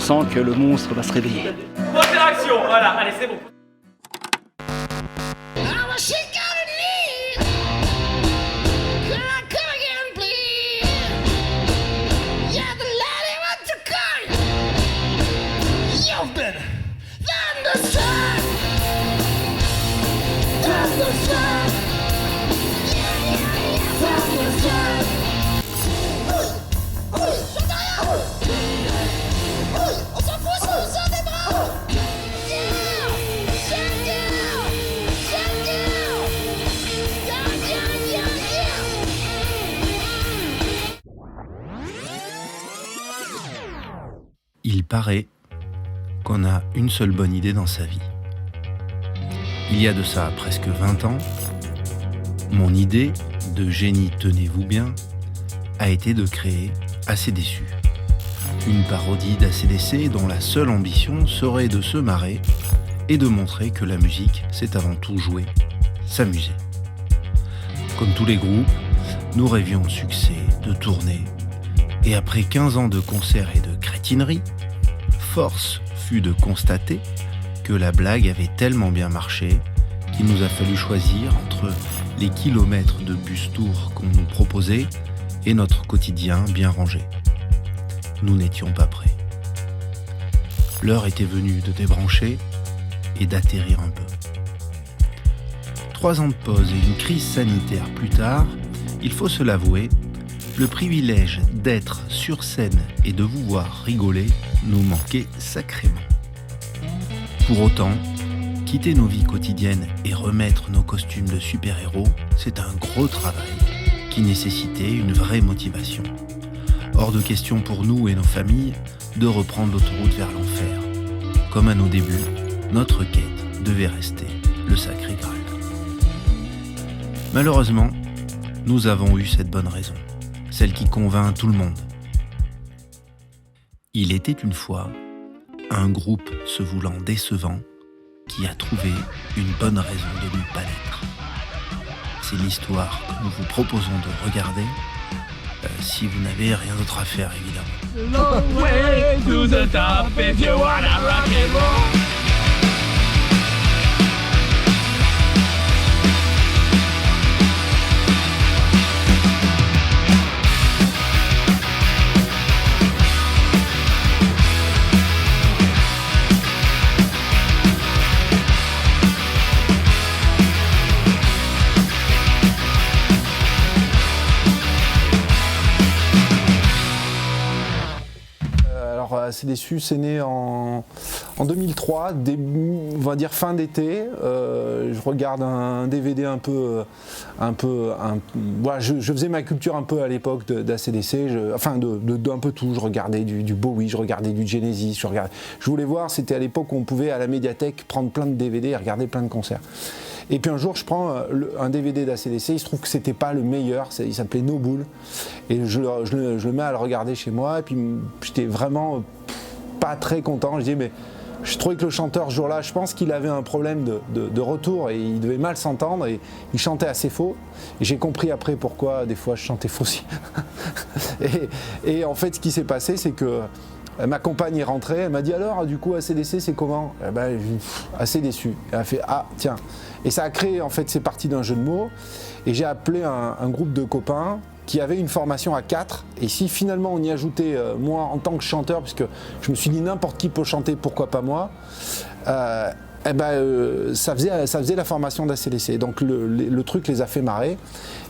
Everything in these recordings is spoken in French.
sent que le monstre va se réveiller. Interaction, voilà, allez c'est bon. Il paraît qu'on a une seule bonne idée dans sa vie. Il y a de ça presque 20 ans, mon idée de génie, tenez-vous bien, a été de créer AC/DC. Une parodie d'ACDC dont la seule ambition serait de se marrer et de montrer que la musique, c'est avant tout jouer, s'amuser. Comme tous les groupes, nous rêvions de succès, de tournées. Et après 15 ans de concerts et de crétineries, force fut de constater que la blague avait tellement bien marché qu'il nous a fallu choisir entre les kilomètres de bus tour qu'on nous proposait et notre quotidien bien rangé. Nous n'étions pas prêts. L'heure était venue de débrancher et d'atterrir un peu. 3 ans de pause et une crise sanitaire plus tard, il faut se l'avouer, le privilège d'être sur scène et de vous voir rigoler nous manquait sacrément. Pour autant, quitter nos vies quotidiennes et remettre nos costumes de super-héros, c'est un gros travail qui nécessitait une vraie motivation. Hors de question pour nous et nos familles de reprendre l'autoroute vers l'enfer. Comme à nos débuts, notre quête devait rester le sacré Graal. Malheureusement, nous avons eu cette bonne raison, celle qui convainc tout le monde. Il était une fois un groupe se voulant décevant qui a trouvé une bonne raison de ne pas l'être. C'est l'histoire que nous vous proposons de regarder, si vous n'avez rien d'autre à faire évidemment. Long way to the top if you wanna rock and roll. AC/DC, c'est né en 2003, on va dire fin d'été. Je regarde un DVD voilà, je faisais ma culture un peu à l'époque d'ACDC, enfin un peu tout. Je regardais du Bowie, je regardais du Genesis, je voulais voir, c'était à l'époque où on pouvait à la médiathèque prendre plein de DVD et regarder plein de concerts. Et puis un jour, je prends un DVD d'ACDC, il se trouve que c'était pas le meilleur, il s'appelait No Bull, et je le mets à le regarder chez moi, et puis j'étais vraiment pas très content. Je dis, mais je trouvais que le chanteur ce jour-là, je pense qu'il avait un problème de retour, et il devait mal s'entendre, et il chantait assez faux, et j'ai compris après pourquoi des fois je chantais faux aussi. et en fait, ce qui s'est passé, c'est que ma compagne est rentrée, elle m'a dit alors, du coup, AC/DC, c'est comment ? Assez déçu. Elle a fait, ah, tiens. Et ça a créé, en fait, c'est parti d'un jeu de mots. Et j'ai appelé un groupe de copains qui avaient une formation à 4. Et si finalement on y ajoutait moi en tant que chanteur, puisque je me suis dit n'importe qui peut chanter, pourquoi pas moi, ça faisait la formation d'ACDC. Donc le truc les a fait marrer.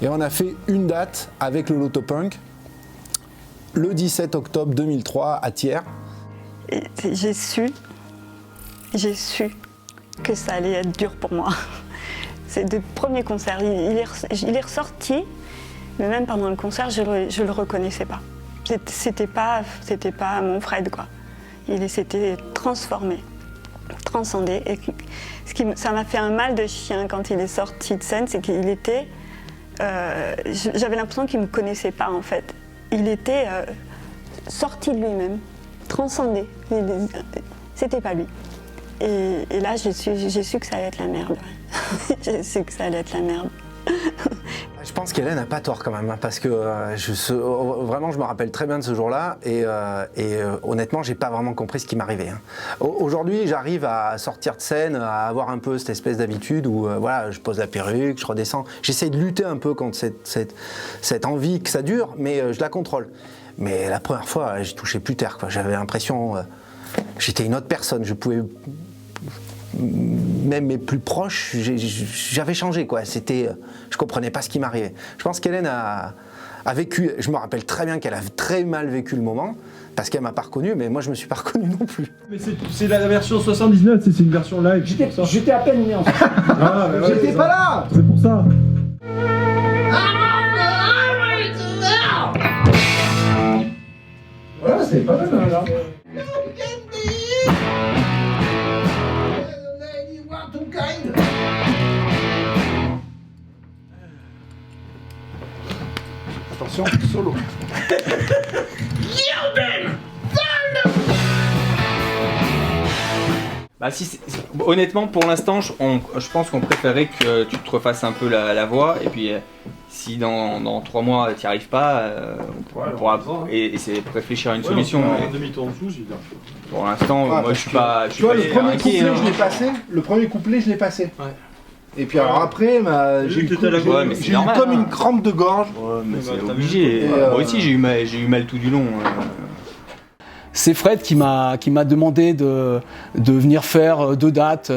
Et on a fait une date avec le Lotopunk, le 17 octobre 2003 à Thiers. Et j'ai su que ça allait être dur pour moi. C'est le premier concert, il est ressorti, mais même pendant le concert, je le reconnaissais pas. C'était pas mon Fred, quoi. Il s'était transformé, transcendé. Et ça m'a fait un mal de chien quand il est sorti de scène, c'est qu'il était... j'avais l'impression qu'il me connaissait pas, en fait. Il était sorti de lui-même, transcendé. C'était pas lui. Et là, j'ai su que ça allait être la merde. J'ai su que ça allait être la merde. pense qu'Hélène n'a pas tort quand même, hein, parce que vraiment je me rappelle très bien de ce jour-là et honnêtement j'ai pas vraiment compris ce qui m'arrivait. Hein. Aujourd'hui j'arrive à sortir de scène, à avoir un peu cette espèce d'habitude où voilà, je pose la perruque, je redescends, j'essaie de lutter un peu contre cette envie que ça dure, mais je la contrôle. Mais la première fois j'ai touché plus terre, quoi. J'avais l'impression j'étais une autre personne, je pouvais... Même mes plus proches, j'avais changé, quoi. Je comprenais pas ce qui m'arrivait. Je pense qu'Hélène a vécu, je me rappelle très bien qu'elle a très mal vécu le moment, parce qu'elle m'a pas reconnu, mais moi je me suis pas reconnu non plus. Mais c'est la version 79, c'est une version live. J'étais à peine né en fait. Ah, bah ouais, J'étais pas là. c'est pour ça. Voilà, c'était pas mal là. Attention, solo. Bah honnêtement, pour l'instant, je pense qu'on préférait que tu te refasses un peu la voix, et puis si dans 3 mois tu n'y arrives pas, on pourra essayer de réfléchir à une solution. Un demi-tour en dessous, j'ai dit. Pour l'instant, moi je suis pas. Tu vois, le premier couplet, je l'ai passé. Le premier couplet, je l'ai passé. Ouais. Et puis alors après, j'ai eu comme une crampe de gorge. Ouais, mais c'est obligé. Moi aussi, j'ai eu mal tout du long. C'est Fred qui m'a demandé de venir faire 2 dates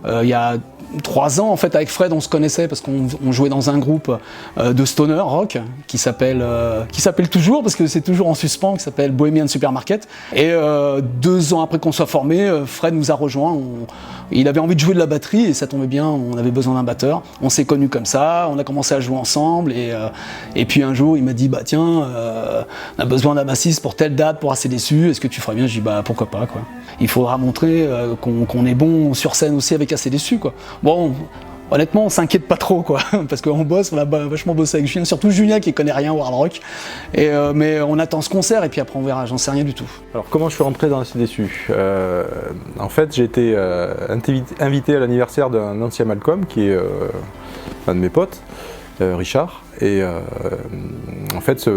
il y a 3 ans. En fait, avec Fred, on se connaissait parce qu'on jouait dans un groupe de stoner rock qui s'appelle toujours, parce que c'est toujours en suspens, qui s'appelle Bohemian Supermarket. Et 2 ans après qu'on soit formé, Fred nous a rejoints. Il avait envie de jouer de la batterie et ça tombait bien, on avait besoin d'un batteur. On s'est connus comme ça, on a commencé à jouer ensemble et puis un jour il m'a dit bah tiens, on a besoin d'un bassiste pour telle date, pour ACDC, est-ce que tu ferais bien? Je dis bah pourquoi pas, quoi. Il faudra montrer qu'on est bon sur scène aussi avec ACDC, quoi. Bon, honnêtement on s'inquiète pas trop, quoi, parce qu'on bosse, on a vachement bossé avec Julien, surtout Julien qui connaît rien au hard rock. Mais on attend ce concert et puis après on verra, j'en sais rien du tout. Alors comment je suis rentré dans ACDC? En fait j'ai été invité à l'anniversaire d'un ancien Malcolm qui est un de mes potes, Richard, et en fait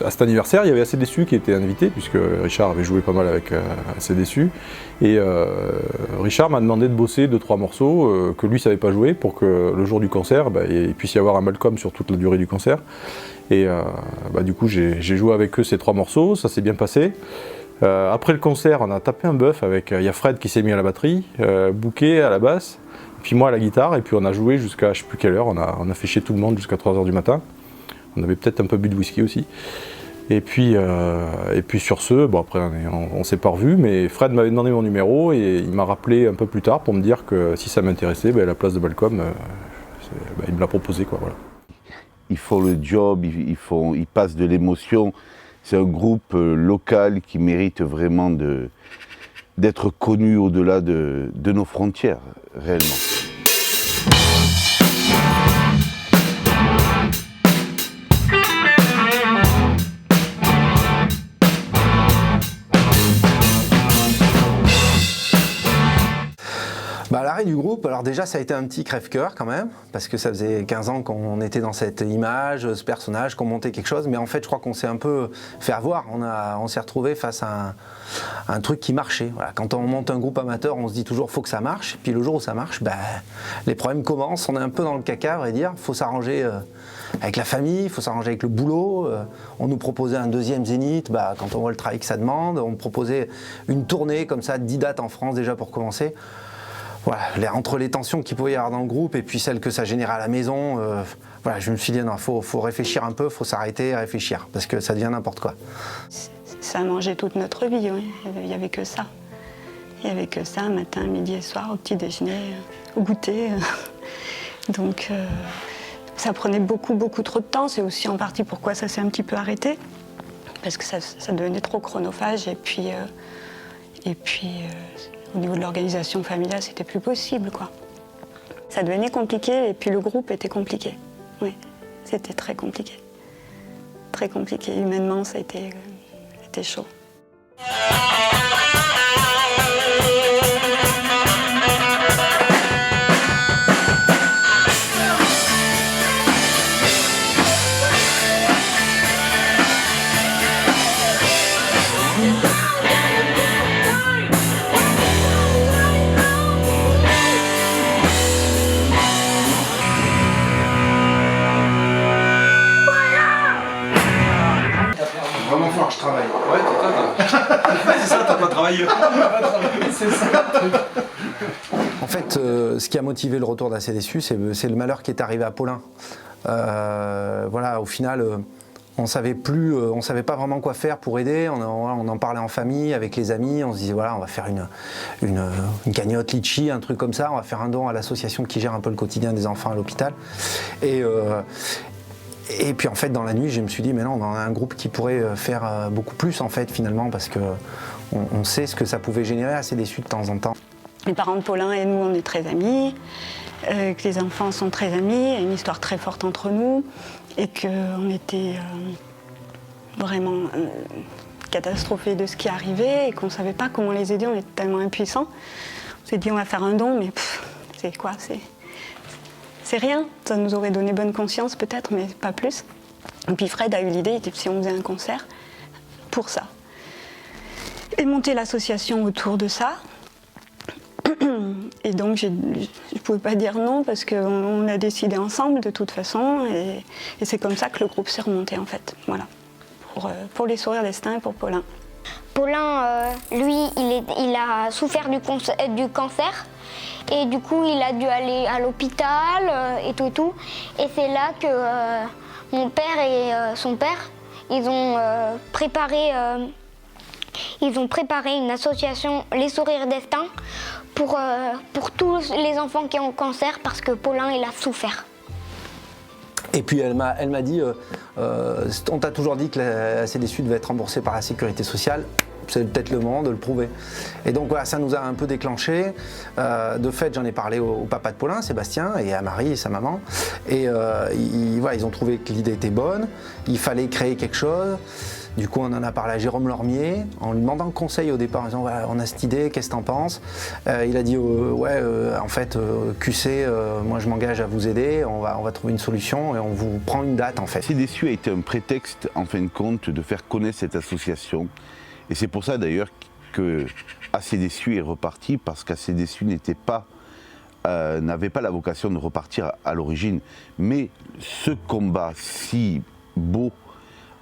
à cet anniversaire il y avait ACDC qui était invité puisque Richard avait joué pas mal avec ACDC et Richard m'a demandé de bosser 2-3 morceaux que lui savait pas jouer pour que le jour du concert il puisse y avoir un Malcolm sur toute la durée du concert. Et du coup j'ai joué avec eux ces 3 morceaux, ça s'est bien passé. Après le concert on a tapé un bœuf avec, il y a Fred qui s'est mis à la batterie, Bouquet à la basse, puis moi à la guitare, et puis on a joué jusqu'à je sais plus quelle heure, on a fait chier tout le monde jusqu'à 3h du matin. On avait peut-être un peu bu de whisky aussi. Et puis sur ce, bon après on s'est pas revus, mais Fred m'avait demandé mon numéro et il m'a rappelé un peu plus tard pour me dire que si ça m'intéressait, la place de Malcolm, il me l'a proposé, quoi, voilà. Ils font le job, ils passent de l'émotion. C'est un groupe local qui mérite vraiment d'être connu au-delà de nos frontières, réellement. L'arrêt du groupe, alors déjà ça a été un petit crève-cœur quand même, parce que ça faisait 15 ans qu'on était dans cette image, ce personnage, qu'on montait quelque chose, mais en fait je crois qu'on s'est un peu fait avoir, on s'est retrouvé face à un truc qui marchait. Voilà. Quand on monte un groupe amateur, on se dit toujours faut que ça marche, puis le jour où ça marche, les problèmes commencent, on est un peu dans le caca à vrai dire, il faut s'arranger avec la famille, il faut s'arranger avec le boulot, on nous proposait un 2e Zénith, quand on voit le travail que ça demande, on me proposait une tournée comme ça, 10 dates en France déjà pour commencer. Voilà, entre les tensions qu'il pouvait y avoir dans le groupe et puis celles que ça générait à la maison, je me suis dit non, faut réfléchir un peu, faut s'arrêter et réfléchir, parce que ça devient n'importe quoi. Ça a mangé toute notre vie, oui. Il n'y avait que ça. Il n'y avait que ça, matin, midi et soir, au petit déjeuner, au goûter. Donc ça prenait beaucoup trop de temps, c'est aussi en partie pourquoi ça s'est un petit peu arrêté, parce que ça devenait trop chronophage et puis au niveau de l'organisation familiale, c'était plus possible, quoi. Ça devenait compliqué et puis le groupe était compliqué. Oui, c'était très compliqué. Très compliqué. Humainement, ça a été chaud. soir, je travaille. Ouais, c'est ça, t'as pas travaillé. C'est ça. En fait, ce qui a motivé le retour d'Assez Déçus, c'est le malheur qui est arrivé à Paulin. Voilà, au final, on savait pas vraiment quoi faire pour aider. On en parlait en famille, avec les amis. On se disait, voilà, on va faire une cagnotte litchi, un truc comme ça. On va faire un don à l'association qui gère un peu le quotidien des enfants à l'hôpital. Et puis en fait, dans la nuit, je me suis dit, mais non, on a un groupe qui pourrait faire beaucoup plus, en fait, finalement, parce que on sait ce que ça pouvait générer. Assez Déçus de temps en temps. Les parents de Paulin et nous, on est très amis, que les enfants sont très amis, il y a une histoire très forte entre nous, et qu'on était vraiment catastrophés de ce qui arrivait, et qu'on ne savait pas comment les aider, on était tellement impuissants. On s'est dit, on va faire un don, mais c'est quoi? C'est rien, ça nous aurait donné bonne conscience peut-être, mais pas plus. Et puis Fred a eu l'idée, il dit si on faisait un concert pour ça. Et monter l'association autour de ça. Et donc je ne pouvais pas dire non parce qu'on a décidé ensemble de toute façon. Et c'est comme ça que le groupe s'est remonté en fait. Voilà, pour les sourires d'Estaing et pour Paulin. Paulin, lui, il a souffert du cancer. Et du coup, il a dû aller à l'hôpital et tout. Et c'est là que mon père et son père, ils ont préparé une association, Les Sourires d'Estaing, pour tous les enfants qui ont le cancer, parce que Paulin, il a souffert. Et puis elle m'a dit, on t'a toujours dit que Assez Déçus devait être remboursé par la sécurité sociale. C'est peut-être le moment de le prouver. Et donc voilà, ça nous a un peu déclenché. De fait, j'en ai parlé au papa de Paulin, Sébastien, et à Marie et sa maman. Et ils ont trouvé que l'idée était bonne, il fallait créer quelque chose. Du coup, on en a parlé à Jérôme Lormier, en lui demandant conseil au départ, en disant voilà, on a cette idée, qu'est-ce que t'en penses? Il a dit en fait, QC, moi je m'engage à vous aider, on va trouver une solution et on vous prend une date en fait. Assez Déçus a été un prétexte, en fin de compte, de faire connaître cette association. Et c'est pour ça d'ailleurs que Assez Déçus est reparti, parce qu'Assez Déçus n'avait pas la vocation de repartir à l'origine. Mais ce combat si beau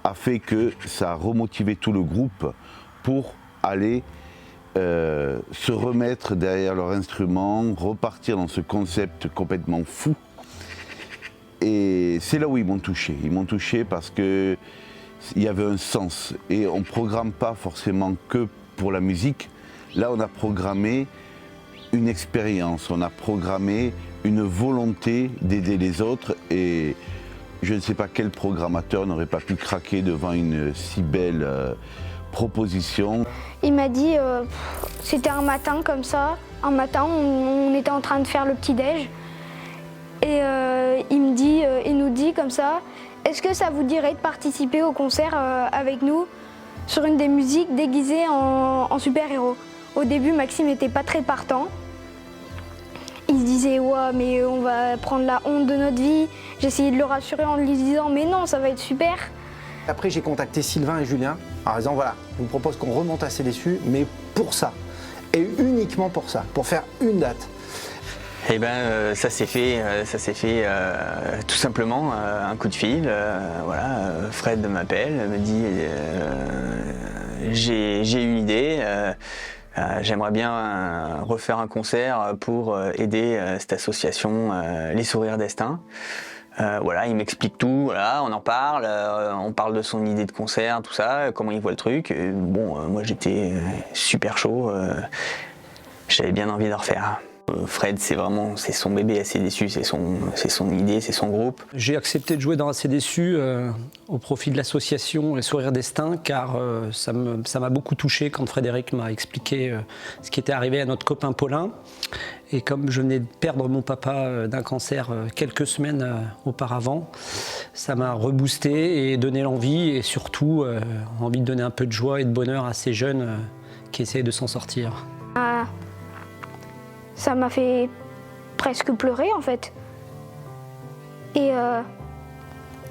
a fait que ça a remotivé tout le groupe pour aller se remettre derrière leur instrument, repartir dans ce concept complètement fou. Et c'est là où ils m'ont touché. Ils m'ont touché parce que il y avait un sens. Et on ne programme pas forcément que pour la musique. Là, on a programmé une expérience, on a programmé une volonté d'aider les autres. Et je ne sais pas quel programmateur n'aurait pas pu craquer devant une si belle proposition. Il m'a dit, c'était un matin comme ça, un matin on était en train de faire le petit-déj. Et il nous dit comme ça, est-ce que ça vous dirait de participer au concert avec nous sur une des musiques déguisées en super-héros? Au début, Maxime n'était pas très partant. Il se disait, ouais, mais on va prendre la honte de notre vie. J'essayais de le rassurer en lui disant, mais non, ça va être super. Après, j'ai contacté Sylvain et Julien en disant, voilà, je vous propose qu'on remonte Assez Déçus, mais pour ça. Et uniquement pour ça, pour faire une date. Eh ben, ça s'est fait tout simplement, un coup de fil. Voilà, Fred m'appelle, me dit j'ai une idée. J'aimerais bien refaire un concert pour aider cette association Les Sourires d'Estaing. Voilà, il m'explique tout, voilà, on en parle, on parle de son idée de concert, tout ça, comment il voit le truc. Et bon, moi j'étais super chaud, j'avais bien envie de refaire. Fred, c'est son bébé Assez Déçus, c'est son idée, c'est son groupe. J'ai accepté de jouer dans Assez Déçus au profit de l'association Les Sourires d'Estaing, car ça m'a beaucoup touché quand Frédéric m'a expliqué ce qui était arrivé à notre copain Paulin. Et comme je venais de perdre mon papa d'un cancer quelques semaines auparavant, ça m'a reboosté et donné l'envie, et surtout envie de donner un peu de joie et de bonheur à ces jeunes qui essayent de s'en sortir. Ça m'a fait presque pleurer en fait. Et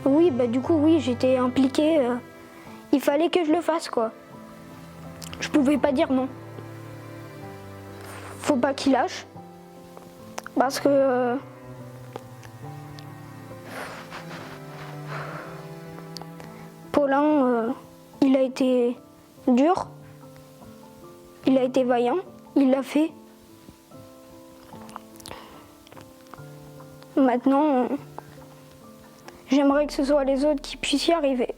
oui, bah du coup oui, j'étais impliquée. Il fallait que je le fasse quoi. Je pouvais pas dire non. Faut pas qu'il lâche. Parce que Paulin, il a a été dur, il a été vaillant, il l'a fait. Maintenant, j'aimerais que ce soit les autres qui puissent y arriver.